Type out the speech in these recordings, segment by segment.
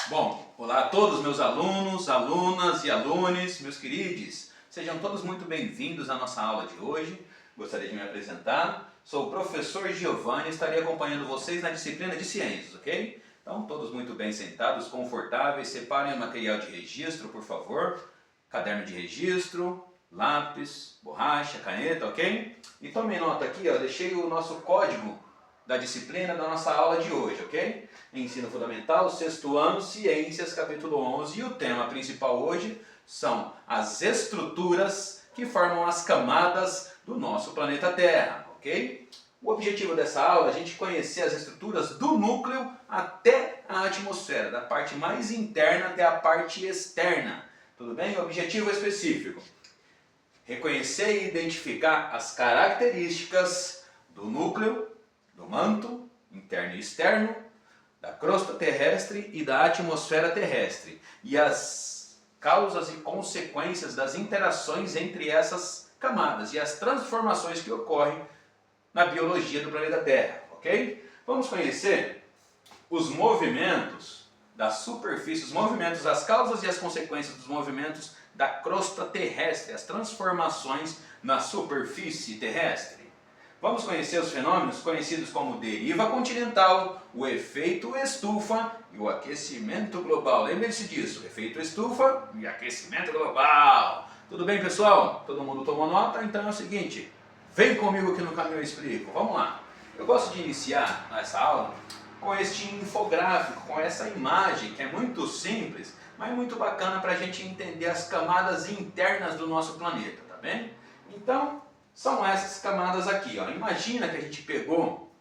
Bom, olá a todos meus alunos, alunas e alunos, meus queridos. Sejam todos muito bem-vindos à nossa aula de hoje. Gostaria de me apresentar. Sou o professor Giovanni e estarei acompanhando vocês na disciplina de ciências, ok? Então, todos muito bem sentados, confortáveis. Separem o material de registro, por favor. Caderno de registro, lápis, borracha, caneta, ok? E tomem nota aqui, ó, deixei o nosso código da disciplina da nossa aula de hoje, ok? Ensino Fundamental, 6º ano, Ciências, capítulo 11. E o tema principal hoje são as estruturas que formam as camadas do nosso planeta Terra, ok? O objetivo dessa aula é a gente conhecer as estruturas do núcleo até a atmosfera, da parte mais interna até a parte externa, tudo bem? O objetivo específico: reconhecer e identificar as características do núcleo, do manto interno e externo, da crosta terrestre e da atmosfera terrestre, e as causas e consequências das interações entre essas camadas e as transformações que ocorrem na biologia do planeta Terra, ok? Vamos conhecer os movimentos da superfície, os movimentos, as causas e as consequências dos movimentos da crosta terrestre, as transformações na superfície terrestre. Vamos conhecer os fenômenos conhecidos como deriva continental, o efeito estufa e o aquecimento global. Lembre-se disso, efeito estufa e aquecimento global. Tudo bem, pessoal? Todo mundo tomou nota? Então é o seguinte, vem comigo que no caminho eu explico. Vamos lá. Eu gosto de iniciar essa aula com este infográfico, com essa imagem que é muito simples, mas muito bacana para a gente entender as camadas internas do nosso planeta, tá bem? Então, são essas camadas aqui, ó. Imagina que a gente pegou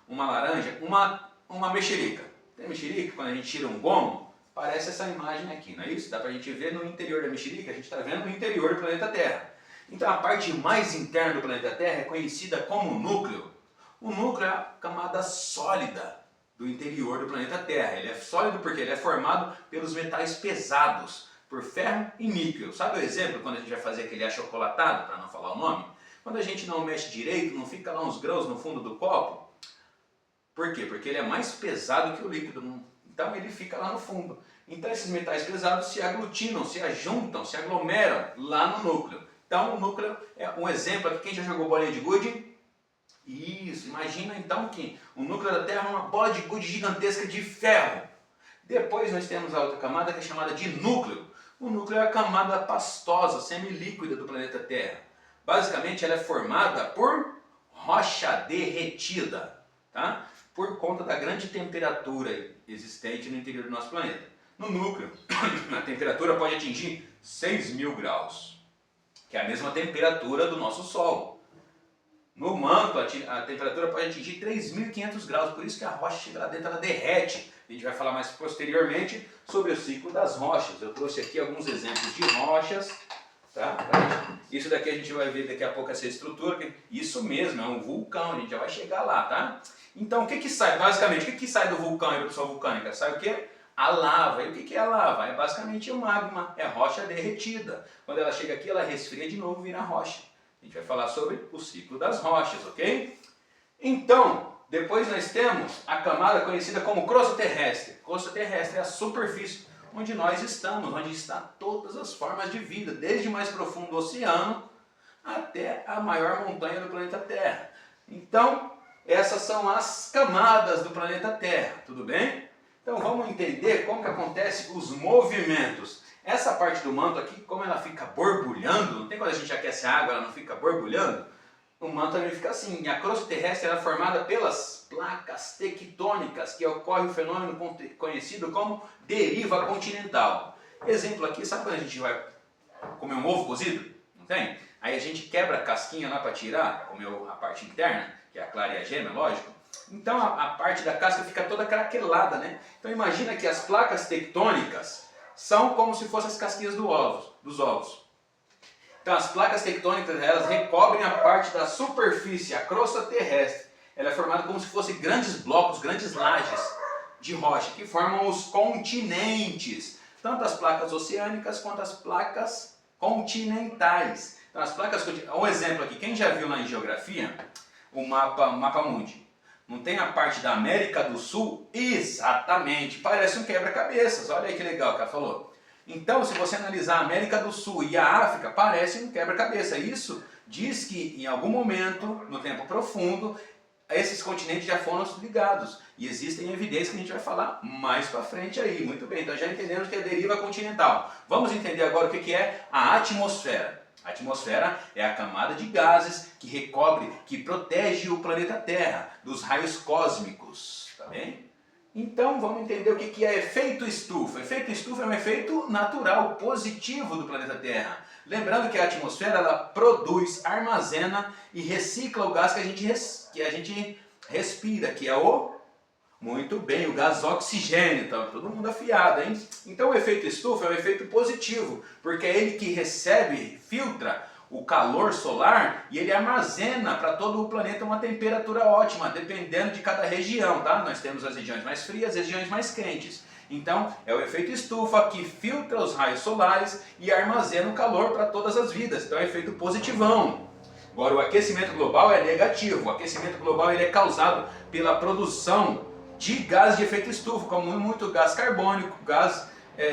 uma laranja, uma mexerica. Tem mexerica, quando a gente tira um gomo, parece essa imagem aqui, não é isso? Dá pra gente ver no interior da mexerica, a gente está vendo no interior do planeta Terra. Então a parte mais interna do planeta Terra é conhecida como núcleo. O núcleo é a camada sólida do interior do planeta Terra. Ele é sólido porque ele é formado pelos metais pesados, por ferro e níquel. Sabe o exemplo quando a gente vai fazer aquele achocolatado, para não falar o nome? Quando a gente não mexe direito, não fica lá uns grãos no fundo do copo. Por quê? Porque ele é mais pesado que o líquido. Então ele fica lá no fundo. Então esses metais pesados se aglutinam, se ajuntam, se aglomeram lá no núcleo. Então o núcleo é um exemplo aqui. Quem já jogou bolinha de gude? Isso, imagina então que o núcleo da Terra é uma bola de gude gigantesca de ferro. Depois nós temos a outra camada que é chamada de núcleo. O núcleo é a camada pastosa, semilíquida do planeta Terra. Basicamente ela é formada por rocha derretida, tá? Por conta da grande temperatura existente no interior do nosso planeta. No núcleo, a temperatura pode atingir 6.000 graus, que é a mesma temperatura do nosso Sol. No manto, a temperatura pode atingir 3.500 graus, por isso que a rocha chega lá dentro, ela derrete. A gente vai falar mais posteriormente sobre o ciclo das rochas. Eu trouxe aqui alguns exemplos de rochas, tá? Isso daqui a gente vai ver daqui a pouco essa estrutura. Isso mesmo, é um vulcão, a gente já vai chegar lá, tá? Então o que sai, basicamente, o que sai do vulcão, a erupção vulcânica? Sai o quê? A lava. E o que é a lava? É basicamente o magma, é rocha derretida. Quando ela chega aqui, ela resfria de novo e vira rocha. A gente vai falar sobre o ciclo das rochas, ok? Então, depois nós temos a camada conhecida como crosta terrestre. Crosta terrestre é a superfície onde nós estamos, onde estão todas as formas de vida, desde o mais profundo do oceano até a maior montanha do planeta Terra. Então, essas são as camadas do planeta Terra, tudo bem? Então vamos entender como que acontece os movimentos. Essa parte do manto aqui, como ela fica borbulhando, não tem quando a gente aquece a água, ela não fica borbulhando? O manto também fica assim. E a crosta terrestre é formada pelas placas tectônicas, que ocorre o fenômeno conhecido como deriva continental. Exemplo aqui, sabe quando a gente vai comer um ovo cozido? Não tem? Aí a gente quebra a casquinha lá para tirar, comer a parte interna, que é a clara e a gema, lógico. Então a parte da casca fica toda craquelada, né? Então imagina que as placas tectônicas são como se fossem as casquinhas dos ovos. Então as placas tectônicas, elas recobrem a parte da superfície, a crosta terrestre. Ela é formada como se fossem grandes blocos, grandes lajes de rocha, que formam os continentes. Tanto as placas oceânicas quanto as placas continentais. Então as placas, um exemplo aqui, quem já viu lá em geografia o mapa mundi? Não tem a parte da América do Sul? Exatamente, parece um quebra-cabeças, olha aí que legal que ela falou. Então, se você analisar a América do Sul e a África, parece um quebra-cabeça. Isso diz que em algum momento, no tempo profundo, esses continentes já foram ligados. E existem evidências que a gente vai falar mais para frente aí. Muito bem, então já entendemos que é a deriva continental. Vamos entender agora o que é a atmosfera. A atmosfera é a camada de gases que recobre, que protege o planeta Terra dos raios cósmicos. Tá bem? Então vamos entender o que é efeito estufa. Efeito estufa é um efeito natural, positivo do planeta Terra. Lembrando que a atmosfera ela produz, armazena e recicla o gás que a gente respira, que é o... Muito bem, o gás oxigênio, tá todo mundo afiado, hein? Então o efeito estufa é um efeito positivo, porque é ele que recebe, filtra o calor solar e ele armazena para todo o planeta uma temperatura ótima, dependendo de cada região, tá? Nós temos as regiões mais frias, as regiões mais quentes. Então é o efeito estufa que filtra os raios solares e armazena o calor para todas as vidas, então é o efeito positivão. Agora o aquecimento global é negativo, o aquecimento global ele é causado pela produção de gás de efeito estufa, como muito gás carbônico, gás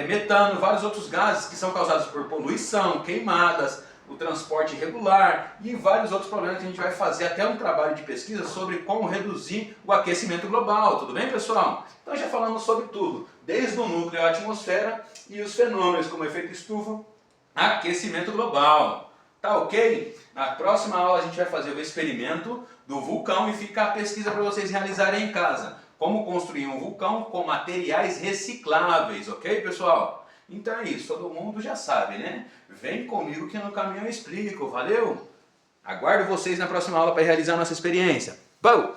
metano, vários outros gases que são causados por poluição, queimadas, o transporte irregular e vários outros problemas que a gente vai fazer até um trabalho de pesquisa sobre como reduzir o aquecimento global, tudo bem pessoal? Então já falamos sobre tudo, desde o núcleo, a atmosfera e os fenômenos como efeito estufa, aquecimento global, tá ok? Na próxima aula a gente vai fazer o experimento do vulcão e fica a pesquisa para vocês realizarem em casa. Como construir um vulcão com materiais recicláveis, ok pessoal? Então é isso, todo mundo já sabe, né? Vem comigo que no caminho eu explico, valeu? Aguardo vocês na próxima aula para realizar nossa experiência. Bom!